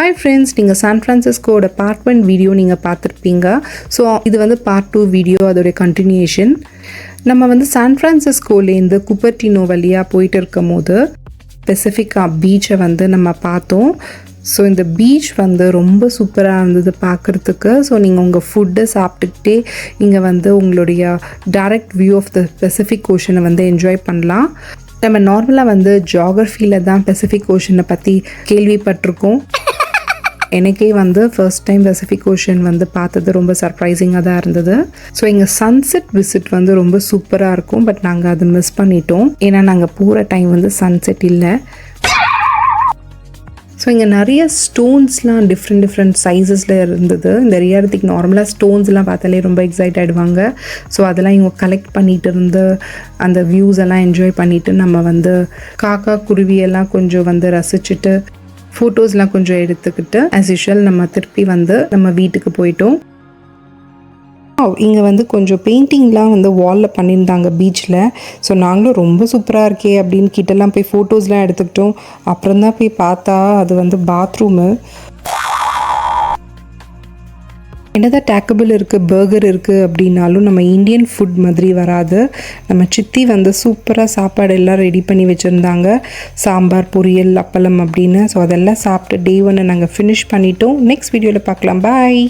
Hi friends, நீங்கள் San ஃப்ரான்சிஸ்கோட part 1 video நீங்கள் பார்த்துருப்பீங்க. ஸோ இது வந்து பார்ட் 2 வீடியோ, அதோடைய கண்டினியூஷன். நம்ம வந்து சான் ஃப்ரான்சிஸ்கோலேருந்து குப்பர்டினோ வழியாக போயிட்டு இருக்கும் போது பெசிஃபிக்கா பீச்சை வந்து நம்ம பார்த்தோம். ஸோ இந்த பீச் வந்து ரொம்ப சூப்பராக இருந்தது பார்க்குறதுக்கு. ஸோ நீங்கள் உங்கள் ஃபுட்டை சாப்பிட்டுக்கிட்டே இங்கே வந்து உங்களுடைய direct view of the Pacific ஓஷனை வந்து என்ஜாய் பண்ணலாம். நம்ம நார்மலாக வந்து ஜியாகிரஃபியில் தான் பெசிஃபிக் ஓஷனை பற்றி கேள்விப்பட்டிருக்கோம். எனக்கே வந்து ஃபர்ஸ்ட் டைம் பெசிஃபிக் ஓஷன் வந்து பார்த்தது ரொம்ப சர்ப்ரைசிங்காக தான் இருந்தது. ஸோ இங்கே சன்செட் விசிட் வந்து ரொம்ப சூப்பராக இருக்கும். பட் நாங்கள் அதை மிஸ் பண்ணிட்டோம், ஏன்னா நாங்கள் போகிற டைம் வந்து சன்செட் இல்லை. ஸோ இங்கே நிறைய ஸ்டோன்ஸ்லாம் டிஃப்ரெண்ட் சைஸஸில் இருந்தது. இந்த ரியாலிட்டிக்கு நார்மலாக ஸ்டோன்ஸ்லாம் பார்த்தாலே ரொம்ப எக்ஸைட் ஆகிடுவாங்க. ஸோ அதெல்லாம் இவங்க கலெக்ட் பண்ணிகிட்டு இருந்து அந்த வியூஸ் எல்லாம் என்ஜாய் பண்ணிவிட்டு நம்ம வந்து காக்கா குருவியெல்லாம் கொஞ்சம் வந்து ரசிச்சுட்டு ஃபோட்டோஸ்லாம் கொஞ்சம் எடுத்துக்கிட்டு ஆஸ் யூஷுவல் நம்ம திருப்பி வந்து நம்ம வீட்டுக்கு போயிட்டோம். இங்கே வந்து கொஞ்சம் பெயிண்டிங்லாம் வந்து வாலில் பண்ணியிருந்தாங்க பீச்சில். ஸோ நாங்களும் ரொம்ப சூப்பராக இருக்கே அப்படின்னு கிட்டலாம் போய் ஃபோட்டோஸ்லாம் எடுத்துக்கிட்டோம். அப்புறம் தான் போய் பார்த்தா அது வந்து பாத்ரூமு. என்னதான் டேக்கபிள் இருக்குது, பர்கர் இருக்குது அப்படின்னாலும் நம்ம இந்தியன் ஃபுட் மாதிரி வராது. நம்ம சித்தி வந்து சூப்பராக சாப்பாடு எல்லாம் ரெடி பண்ணி வச்சுருந்தாங்க, சாம்பார், பொரியல், அப்பளம் அப்படின்னு. ஸோ அதெல்லாம் சாப்பிட்டு டே 1 நாங்கள் ஃபினிஷ் பண்ணிட்டோம். நெக்ஸ்ட் வீடியோவில் பார்க்கலாம். பாய்.